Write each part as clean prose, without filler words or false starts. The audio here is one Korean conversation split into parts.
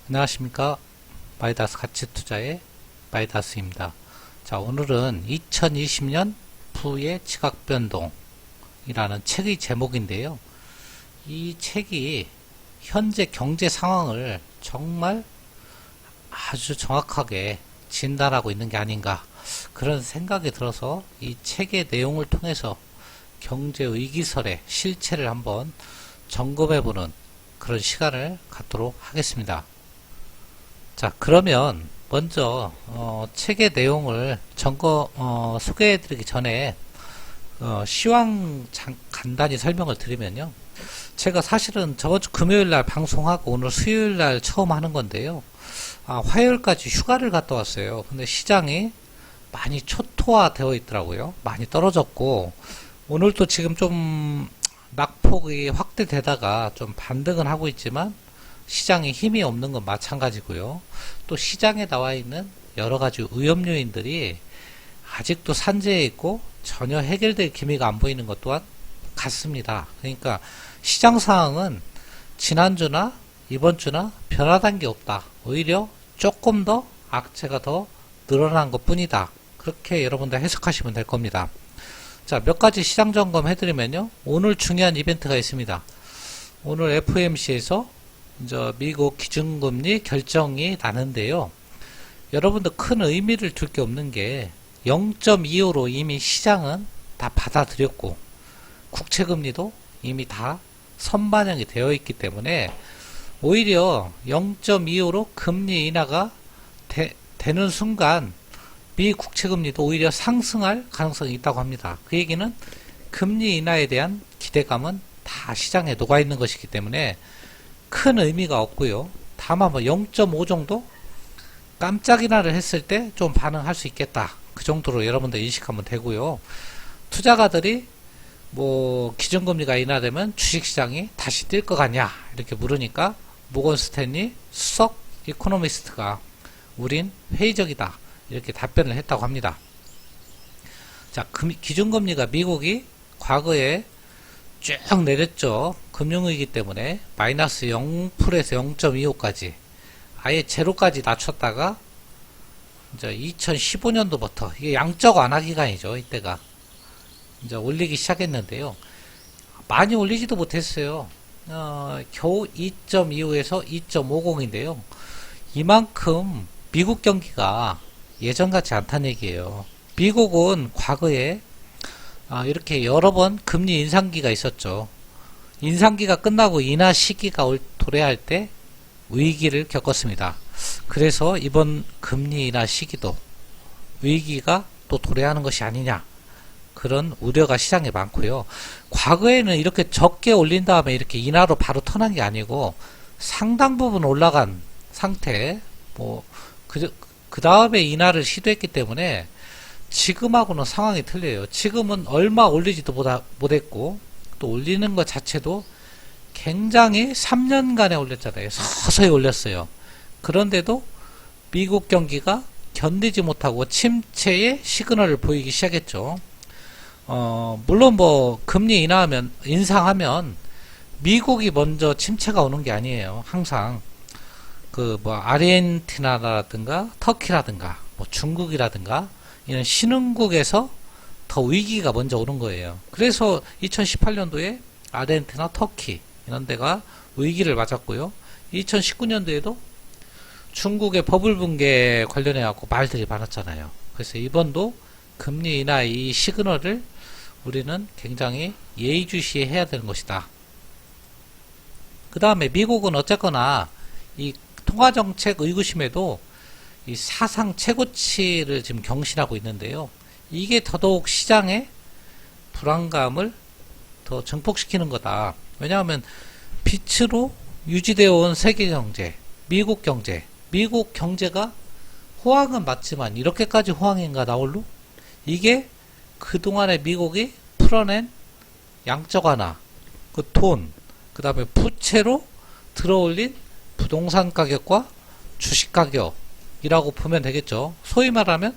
안녕하십니까. 마이다스 가치투자의 마이다스입니다. 자, 오늘은 2020년 부의 지각변동이라는 책의 제목인데요. 이 책이 현재 경제 상황을 정말 아주 정확하게 진단하고 있는 게 아닌가 그런 생각이 들어서 이 책의 내용을 통해서 경제 위기설의 실체를 한번 점검해보는 그런 시간을 갖도록 하겠습니다. 자, 그러면 먼저 책의 내용을 소개해드리기 전에 시황 간단히 설명을 드리면요. 제가 사실은 저번주 금요일날 방송하고 오늘 수요일날 처음 하는 건데요. 화요일까지 휴가를 갔다 왔어요. 근데 시장이 많이 초토화되어 있더라고요. 많이 떨어졌고 오늘도 지금 좀 낙폭이 확대되다가 좀 반등은 하고 있지만 시장에 힘이 없는 건 마찬가지고요. 또 시장에 나와 있는 여러 가지 위험 요인들이 아직도 산재해 있고 전혀 해결될 기미가 안 보이는 것 또한 같습니다. 그러니까 시장 상황은 지난주나 이번주나 변화된 게 없다. 오히려 조금 더 악재가 더 늘어난 것 뿐이다. 그렇게 여러분들 해석하시면 될 겁니다. 자, 몇 가지 시장 점검 해드리면요. 오늘 중요한 이벤트가 있습니다. 오늘 FOMC에서 이제 미국 기준금리 결정이 나는데요. 여러분들 큰 의미를 둘 게 없는 게 0.25로 이미 시장은 다 받아들였고 국채금리도 이미 다 선반영이 되어 있기 때문에 오히려 0.25로 금리 인하가 되는 순간 미 국채금리도 오히려 상승할 가능성이 있다고 합니다. 그 얘기는 금리 인하에 대한 기대감은 다 시장에 녹아 있는 것이기 때문에 큰 의미가 없고요. 다만 0.5 정도 깜짝 인하를 했을 때 좀 반응할 수 있겠다. 그 정도로 여러분들 인식하면 되고요. 투자가들이 기준금리가 인하되면 주식시장이 다시 뛸 것 같냐 이렇게 물으니까 모건 스탠리 수석 이코노미스트가 우린 회의적이다 이렇게 답변을 했다고 합니다. 자, 기준금리가 미국이 과거에 쭉 내렸죠. 금융위기 때문에 마이너스 0%에서 0.25까지 아예 제로까지 낮췄다가 이제 2015년도부터 이게 양적 완화 기간이죠. 이때가 이제 올리기 시작했는데요. 많이 올리지도 못했어요. 겨우 2.25에서 2.50인데요. 이만큼 미국 경기가 예전 같지 않다는 얘기예요. 미국은 과거에 이렇게 여러 번 금리 인상기가 있었죠. 인상기가 끝나고 인하 시기가 도래할 때 위기를 겪었습니다. 그래서 이번 금리 인하 시기도 위기가 또 도래하는 것이 아니냐 그런 우려가 시장에 많고요. 과거에는 이렇게 적게 올린 다음에 이렇게 인하로 바로 턴한 게 아니고 상당 부분 올라간 상태 그 다음에 인하를 시도했기 때문에 지금하고는 상황이 틀려요. 지금은 얼마 올리지도 못했고 또 올리는 것 자체도 굉장히 3년간에 올렸잖아요. 서서히 올렸어요. 그런데도 미국 경기가 견디지 못하고 침체의 시그널을 보이기 시작했죠. 물론 금리 인상하면 미국이 먼저 침체가 오는 게 아니에요. 항상 아르헨티나라든가 터키라든가 중국이라든가 이런 신흥국에서 더 위기가 먼저 오는 거예요. 그래서 2018년도에 아르헨티나, 터키 이런 데가 위기를 맞았고요. 2019년도에도 중국의 버블 붕괴 관련해 갖고 말들이 많았잖아요. 그래서 이번도 금리 인하 이 시그널을 우리는 굉장히 예의주시해야 되는 것이다. 그 다음에 미국은 어쨌거나 이 통화정책 의구심에도 이 사상 최고치를 지금 경신하고 있는데요. 이게 더더욱 시장의 불안감을 더 증폭시키는 거다. 왜냐하면 빛으로 유지되어 온 세계 경제, 미국 경제가 호황은 맞지만 이렇게까지 호황인가 나올로? 이게 그동안에 미국이 풀어낸 양적 완화, 그 다음에 부채로 들어올린 부동산 가격과 주식 가격이라고 보면 되겠죠. 소위 말하면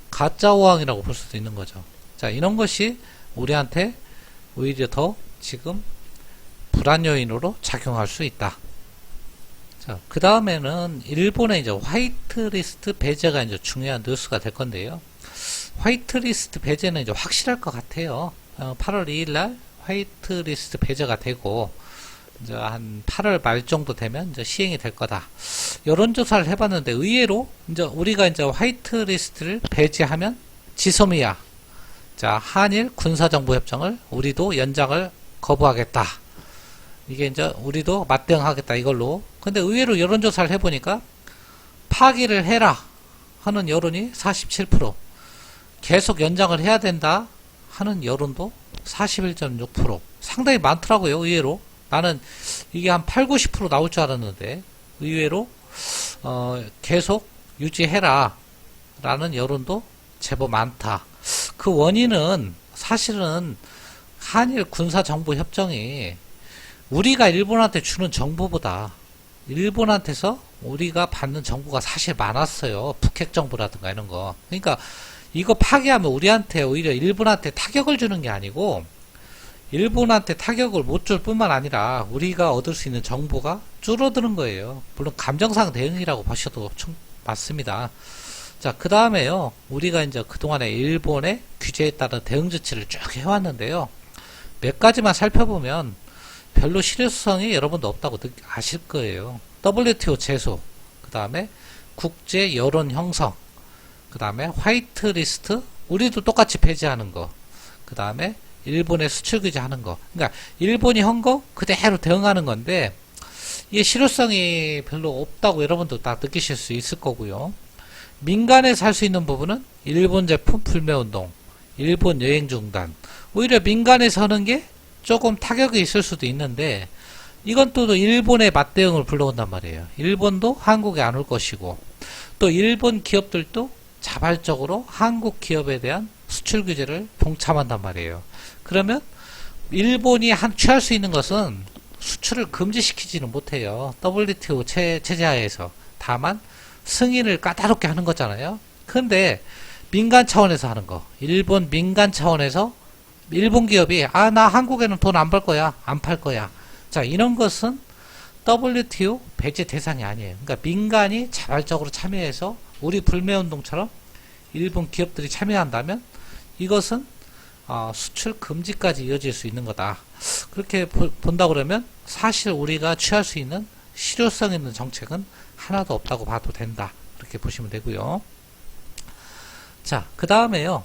가짜 호황이라고 볼 수도 있는 거죠. 자, 이런 것이 우리한테 오히려 더 지금 불안 요인으로 작용할 수 있다. 자, 그 다음에는 일본의 이제 화이트리스트 배제가 이제 중요한 뉴스가 될 건데요. 화이트리스트 배제는 이제 확실할 것 같아요. 8월 2일 날 화이트리스트 배제가 되고, 이제 한 8월 말 정도 되면 이제 시행이 될 거다. 여론조사를 해봤는데 의외로 이제 우리가 이제 화이트리스트를 배제하면 지소미아, 자, 한일 군사정보협정을 우리도 연장을 거부하겠다. 이게 이제 우리도 맞대응하겠다 이걸로. 근데 의외로 여론조사를 해보니까 파기를 해라 하는 여론이 47%, 계속 연장을 해야 된다 하는 여론도 41.6%. 상당히 많더라고요. 의외로 나는 이게 한 8, 90% 나올 줄 알았는데 의외로 계속 유지해라 라는 여론도 제법 많다. 그 원인은 사실은 한일 군사정보협정이 우리가 일본한테 주는 정보보다 일본한테서 우리가 받는 정보가 사실 많았어요. 북핵 정보라든가 이런 거. 그러니까 이거 파기하면 우리한테 오히려 일본한테 타격을 주는 게 아니고 일본한테 타격을 못 줄 뿐만 아니라 우리가 얻을 수 있는 정보가 줄어드는 거예요. 물론 감정상 대응이라고 보셔도 맞습니다. 자, 그 다음에요. 우리가 이제 그동안에 일본의 규제에 따른 대응 조치를 쭉 해왔는데요. 몇 가지만 살펴보면 별로 실효성이 여러분도 없다고 아실 거예요. WTO 제소, 그 다음에 국제 여론 형성, 그 다음에 화이트리스트, 우리도 똑같이 폐지하는 거, 그 다음에 일본의 수출 규제하는 거. 그러니까 일본이 한 거 그대로 대응하는 건데 이게 실효성이 별로 없다고 여러분도 다 느끼실 수 있을 거고요. 민간에서 할 수 있는 부분은 일본 제품 불매운동, 일본 여행 중단. 오히려 민간에서 하는 게 조금 타격이 있을 수도 있는데 이건 또 일본의 맞대응을 불러온단 말이에요. 일본도 한국에 안 올 것이고 또 일본 기업들도 자발적으로 한국 기업에 대한 수출 규제를 동참한단 말이에요. 그러면 일본이 취할 수 있는 것은 수출을 금지시키지는 못해요. WTO 체제하에서. 다만 승인을 까다롭게 하는 거잖아요. 근데 민간 차원에서 하는 거, 일본 민간 차원에서 일본 기업이 나 한국에는 돈 안 벌 거야, 안 팔 거야. 자, 이런 것은 WTO 배제 대상이 아니에요. 그러니까 민간이 자발적으로 참여해서 우리 불매운동처럼 일본 기업들이 참여한다면 이것은 수출 금지까지 이어질 수 있는 거다. 그렇게 본다 그러면 사실 우리가 취할 수 있는 실효성 있는 정책은 하나도 없다고 봐도 된다. 그렇게 보시면 되고요. 자, 그 다음에요.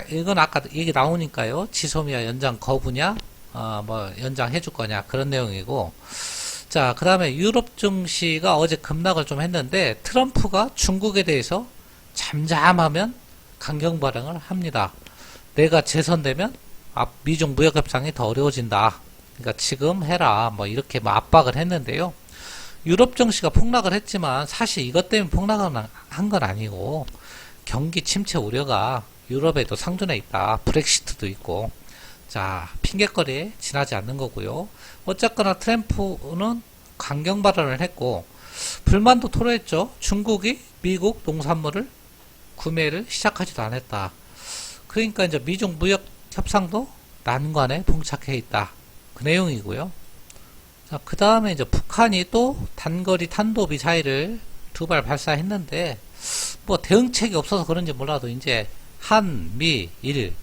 이건 아까 얘기 나오니까요. 지소미아 연장 거부냐, 연장해 줄 거냐, 그런 내용이고. 자, 그 다음에 유럽 증시가 어제 급락을 좀 했는데, 트럼프가 중국에 대해서 잠잠하면 강경 발행을 합니다. 내가 재선되면 미중 무역 협상이 더 어려워진다. 그러니까 지금 해라. 이렇게 압박을 했는데요. 유럽 증시가 폭락을 했지만 사실 이것 때문에 폭락을 한 건 아니고 경기 침체 우려가 유럽에도 상존해 있다. 브렉시트도 있고. 자, 핑계거리에 지나지 않는 거고요. 어쨌거나 트럼프는 강경 발언을 했고 불만도 토로했죠. 중국이 미국 농산물을 구매를 시작하지도 않았다. 그러니까 이제 미중 무역 협상도 난관에 봉착해 있다. 그 내용이고요. 자, 그 다음에 이제 북한이 또 단거리 탄도미사일을 2발 발사했는데 대응책이 없어서 그런지 몰라도 이제 한, 미, 일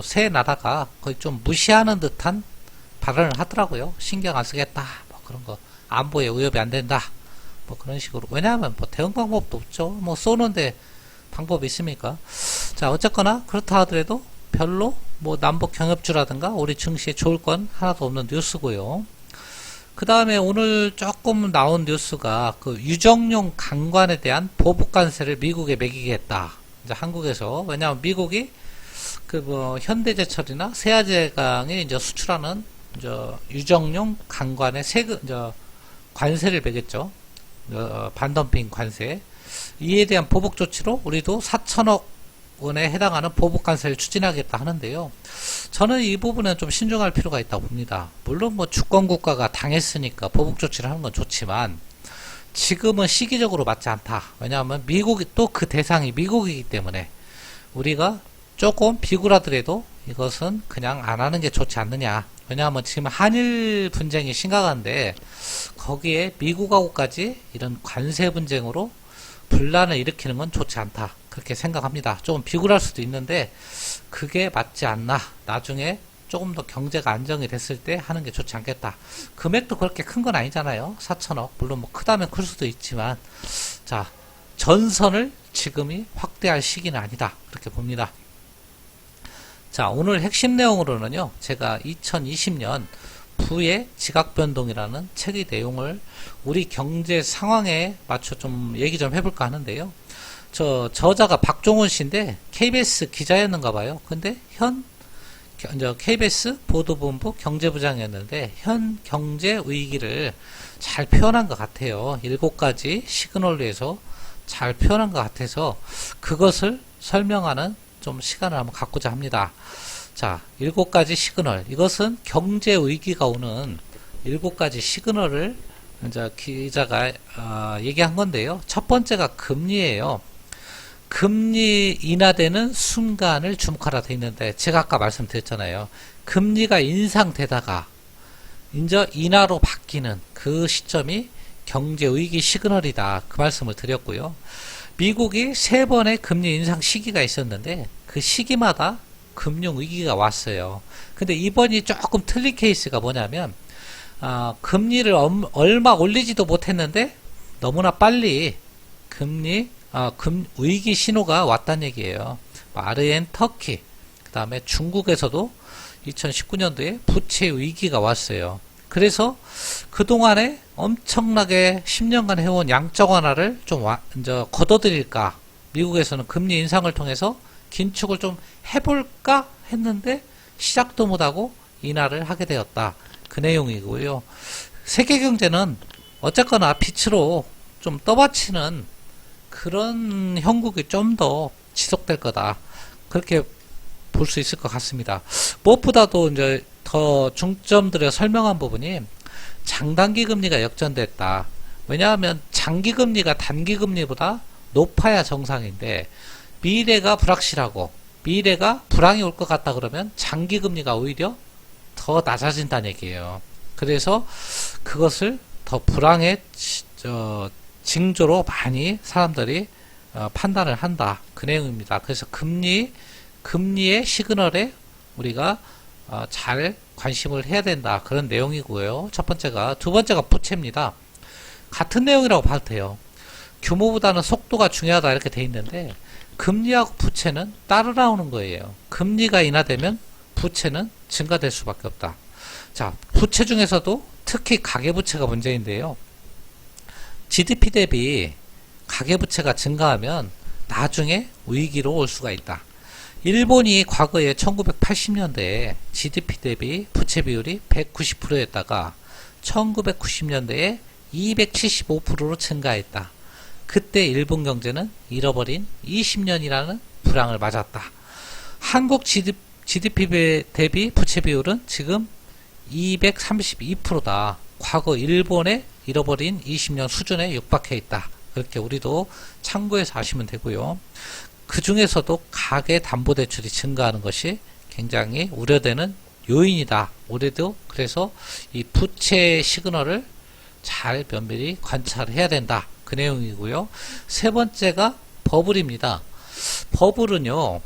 세 나라가 거의 좀 무시하는 듯한 발언을 하더라고요. 신경 안 쓰겠다. 그런 거 안보에 위협이 안 된다. 그런 식으로. 왜냐하면 대응 방법도 없죠. 쏘는데 방법이 있습니까? 자, 어쨌거나 그렇다 하더라도 별로 남북 경협주라든가 우리 증시에 좋을 건 하나도 없는 뉴스고요. 그 다음에 오늘 조금 나온 뉴스가 그 유정용 강관에 대한 보복관세를 미국에 매기겠다. 이제 한국에서. 왜냐하면 미국이 현대제철이나 세아제강에 이제 수출하는 유정용 강관에 관세를 매겼죠. 반덤핑 관세. 이에 대한 보복 조치로 우리도 4천억 원에 해당하는 보복 관세를 추진하겠다 하는데요. 저는 이 부분은 좀 신중할 필요가 있다고 봅니다. 물론 주권 국가가 당했으니까 보복 조치를 하는 건 좋지만 지금은 시기적으로 맞지 않다. 왜냐하면 미국이 또 그 대상이 미국이기 때문에 우리가 조금 비굴하더라도 이것은 그냥 안 하는 게 좋지 않느냐. 왜냐하면 지금 한일 분쟁이 심각한데 거기에 미국하고까지 이런 관세 분쟁으로 분란을 일으키는 건 좋지 않다. 그렇게 생각합니다. 조금 비굴할 수도 있는데 그게 맞지 않나. 나중에 조금 더 경제가 안정이 됐을 때 하는 게 좋지 않겠다. 금액도 그렇게 큰 건 아니잖아요. 4천억. 물론 뭐 크다면 클 수도 있지만 자, 전선을 지금이 확대할 시기는 아니다. 그렇게 봅니다. 자, 오늘 핵심 내용으로는요. 제가 2020년 부의 지각변동이라는 책의 내용을 우리 경제 상황에 맞춰 좀 얘기 좀 해볼까 하는데요. 저자가 박종훈 씨인데 KBS 기자였는가 봐요. 근데 KBS 보도본부 경제부장이었는데 현 경제 위기를 잘 표현한 것 같아요. 7가지 시그널로 해서 잘 표현한 것 같아서 그것을 설명하는 좀 시간을 한번 갖고자 합니다. 자, 7가지 시그널. 이것은 경제 위기가 오는 7가지 시그널을 이제 기자가 얘기한 건데요. 첫 번째가 금리예요. 금리 인하되는 순간을 주목하라 돼 있는데 제가 아까 말씀드렸잖아요. 금리가 인상되다가 이제 인하로 바뀌는 그 시점이 경제 위기 시그널이다. 그 말씀을 드렸고요. 미국이 3번의 금리 인상 시기가 있었는데 그 시기마다 금융 위기가 왔어요. 근데 이번이 조금 틀린 케이스가 뭐냐면 금리를 얼마 올리지도 못했는데 너무나 빨리 위기 신호가 왔다는 얘기예요. 아르헨, 터키, 그 다음에 중국에서도 2019년도에 부채 위기가 왔어요. 그래서 그동안에 엄청나게 10년간 해온 양적 완화를 좀 이제 걷어들일까? 미국에서는 금리 인상을 통해서 긴축을 좀 해볼까 했는데 시작도 못하고 인하를 하게 되었다. 그 내용이고요. 세계 경제는 어쨌거나 빛으로 좀 떠받치는 그런 형국이 좀 더 지속될 거다. 그렇게 볼 수 있을 것 같습니다. 무엇보다도 이제 더 중점 들여 설명한 부분이 장단기 금리가 역전됐다. 왜냐하면 장기 금리가 단기 금리보다 높아야 정상인데 미래가 불확실하고 미래가 불황이 올 것 같다 그러면 장기 금리가 오히려 더 낮아진다는 얘기예요. 그래서 그것을 더 불황의 징조로 많이 사람들이 판단을 한다. 그 내용입니다. 그래서 금리의 시그널에 우리가 잘 관심을 해야 된다. 그런 내용이고요. 첫 번째가. 두 번째가 부채입니다. 같은 내용이라고 봐도 돼요. 규모보다는 속도가 중요하다 이렇게 돼 있는데 금리하고 부채는 따라 나오는 거예요. 금리가 인하되면 부채는 증가될 수밖에 없다. 자, 부채 중에서도 특히 가계부채가 문제인데요. GDP 대비 가계부채가 증가하면 나중에 위기로 올 수가 있다. 일본이 과거에 1980년대에 GDP 대비 부채 비율이 190%였다가 1990년대에 275%로 증가했다. 그때 일본 경제는 잃어버린 20년이라는 불황을 맞았다. 한국 GDP 대비 부채 비율은 지금 232%다. 과거 일본의 잃어버린 20년 수준에 육박해 있다. 그렇게 우리도 참고해서 아시면 되고요. 그 중에서도 가계담보대출이 증가하는 것이 굉장히 우려되는 요인이다. 올해도 그래서 이 부채 시그널을 잘 면밀히 관찰해야 된다. 그 내용이고요. 세 번째가 버블입니다. 버블은요,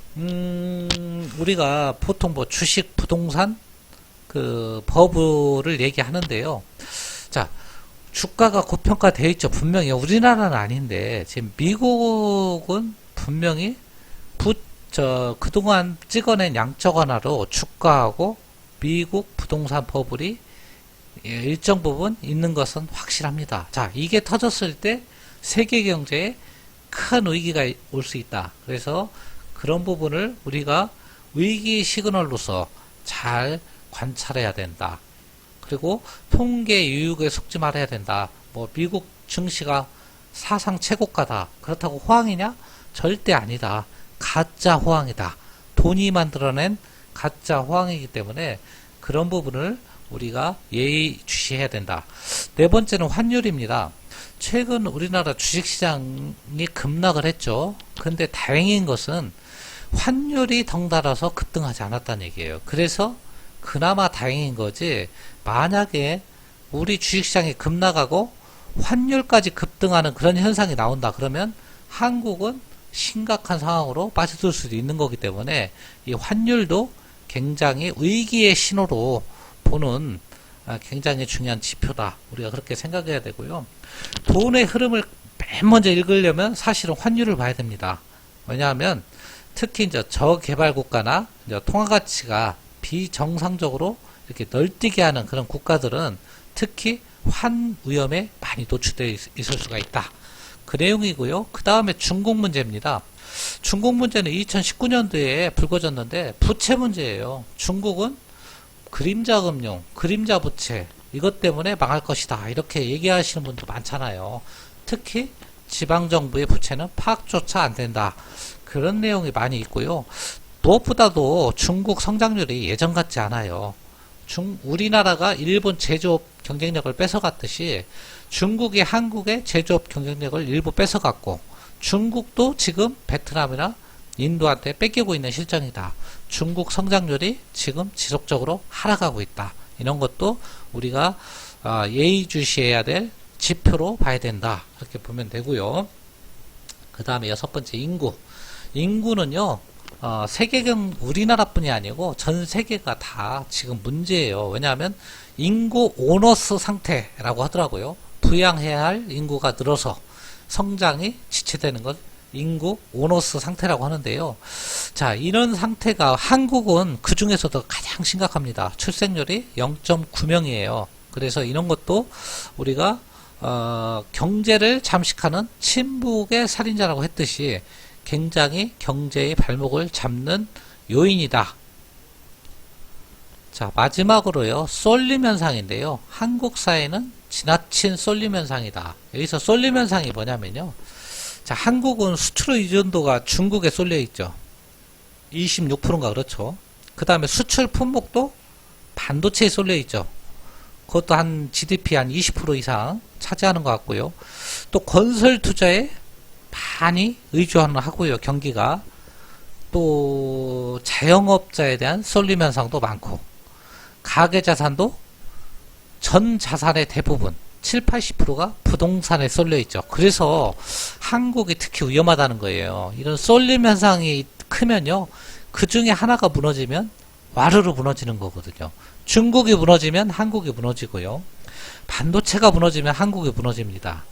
우리가 보통 뭐 주식, 부동산, 그 버블을 얘기하는데요. 자, 주가가 고평가되어 있죠. 분명히 우리나라는 아닌데 지금 미국은 분명히 그동안 찍어낸 양적 완화로 주가하고 미국 부동산 버블이 일정 부분 있는 것은 확실합니다. 자, 이게 터졌을 때 세계 경제에 큰 위기가 올 수 있다. 그래서 그런 부분을 우리가 위기 시그널로서 잘 관찰해야 된다. 그리고 통계 유혹에 속지 말아야 된다. 뭐 미국 증시가 사상 최고가다. 그렇다고 호황이냐? 절대 아니다. 가짜 호황이다. 돈이 만들어낸 가짜 호황이기 때문에 그런 부분을 우리가 예의주시해야 된다. 네 번째는 환율입니다. 최근 우리나라 주식시장이 급락을 했죠. 근데 다행인 것은 환율이 덩달아서 급등하지 않았다는 얘기예요. 그래서 그나마 다행인 거지, 만약에 우리 주식시장이 급락하고 환율까지 급등하는 그런 현상이 나온다 그러면 한국은 심각한 상황으로 빠져들 수도 있는 거기 때문에 이 환율도 굉장히 위기의 신호로 보는 굉장히 중요한 지표다. 우리가 그렇게 생각해야 되고요. 돈의 흐름을 맨 먼저 읽으려면 사실은 환율을 봐야 됩니다. 왜냐하면 특히 이제 저개발 국가나 이제 통화 가치가 비정상적으로 이렇게 널뛰게 하는 그런 국가들은 특히 환 위험에 많이 노출되어 있을 수가 있다. 그 내용이고요. 그 다음에 중국 문제입니다. 중국 문제는 2019년도에 불거졌는데 부채 문제예요. 중국은 그림자 금융, 그림자 부채 이것 때문에 망할 것이다. 이렇게 얘기하시는 분도 많잖아요. 특히 지방정부의 부채는 파악조차 안 된다. 그런 내용이 많이 있고요. 무엇보다도 중국 성장률이 예전 같지 않아요. 우리나라가 일본 제조업 경쟁력을 뺏어갔듯이 중국이 한국의 제조업 경쟁력을 일부 뺏어갔고 중국도 지금 베트남이나 인도한테 뺏기고 있는 실정이다. 중국 성장률이 지금 지속적으로 하락하고 있다. 이런 것도 우리가 예의주시해야 될 지표로 봐야 된다. 이렇게 보면 되고요. 그 다음에 6번째 인구. 인구는요. 우리나라뿐이 아니고 전 세계가 다 지금 문제예요. 왜냐하면 인구 오너스 상태라고 하더라고요. 부양해야 할 인구가 늘어서 성장이 지체되는 것 인구 오너스 상태라고 하는데요. 자, 이런 상태가 한국은 그 중에서도 가장 심각합니다. 출생률이 0.9명이에요. 그래서 이런 것도 우리가 경제를 잠식하는 친북의 살인자라고 했듯이 굉장히 경제의 발목을 잡는 요인이다. 자, 마지막으로요. 쏠림 현상인데요. 한국 사회는 지나친 쏠림 현상이다. 여기서 쏠림 현상이 뭐냐면요. 자, 한국은 수출 의존도가 중국에 쏠려 있죠. 26%인가 그렇죠. 그 다음에 수출 품목도 반도체에 쏠려 있죠. 그것도 한 GDP 한 20% 이상 차지하는 것 같고요. 또 건설 투자에 많이 의존을 하고요. 경기가. 또 자영업자에 대한 쏠림 현상도 많고 가계자산도 전 자산의 대부분 7, 80%가 부동산에 쏠려 있죠. 그래서 한국이 특히 위험하다는 거예요. 이런 쏠림 현상이 크면요. 그 중에 하나가 무너지면 와르르 무너지는 거거든요. 중국이 무너지면 한국이 무너지고요. 반도체가 무너지면 한국이 무너집니다.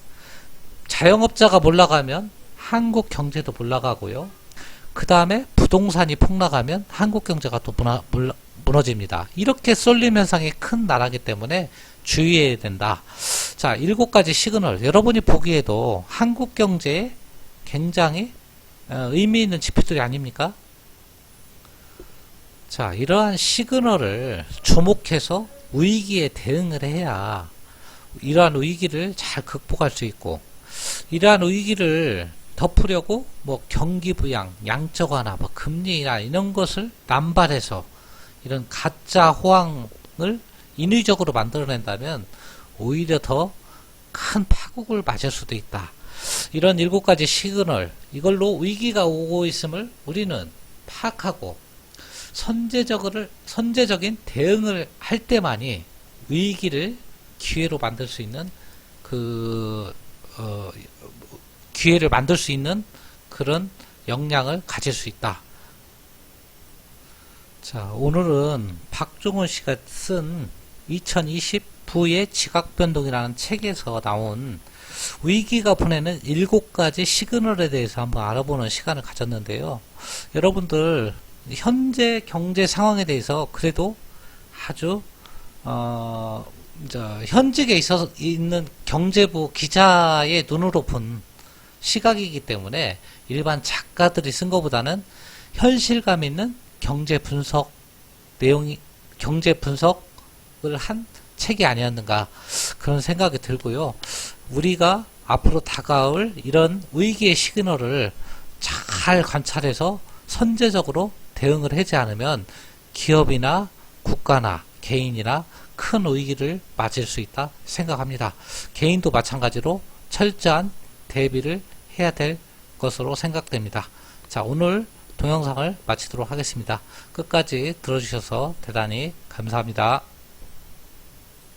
자영업자가 몰락하면 한국 경제도 몰락하고요. 그 다음에 부동산이 폭락하면 한국 경제가 또 무너집니다. 이렇게 쏠림 현상이 큰 나라이기 때문에 주의해야 된다. 자, 7가지 시그널. 여러분이 보기에도 한국 경제에 굉장히 의미 있는 지표들이 아닙니까? 자, 이러한 시그널을 주목해서 위기에 대응을 해야 이러한 위기를 잘 극복할 수 있고 이러한 위기를 덮으려고 뭐 경기 부양, 양적 완화, 뭐 금리나 이런 것을 남발해서 이런 가짜 호황을 인위적으로 만들어낸다면 오히려 더 큰 파국을 맞을 수도 있다. 이런 7가지 시그널, 이걸로 위기가 오고 있음을 우리는 파악하고 선제적인 대응을 할 때만이 위기를 기회로 만들 수 있는 기회를 만들 수 있는 그런 역량을 가질 수 있다. 자, 오늘은 박종훈 씨가 쓴 2020 부의 지각변동이라는 책에서 나온 위기가 보내는 7가지 시그널에 대해서 한번 알아보는 시간을 가졌는데요. 여러분들 현재 경제 상황에 대해서 그래도 아주 현직에 있는 경제부 기자의 눈으로 본 시각이기 때문에 일반 작가들이 쓴 것보다는 현실감 있는 경제 분석을 한 책이 아니었는가 그런 생각이 들고요. 우리가 앞으로 다가올 이런 위기의 시그널을 잘 관찰해서 선제적으로 대응을 하지 않으면 기업이나 국가나 개인이나 큰 위기를 맞을 수 있다 생각합니다. 개인도 마찬가지로 철저한 대비를 해야 될 것으로 생각됩니다. 자, 오늘 동영상을 마치도록 하겠습니다. 끝까지 들어주셔서 대단히 감사합니다.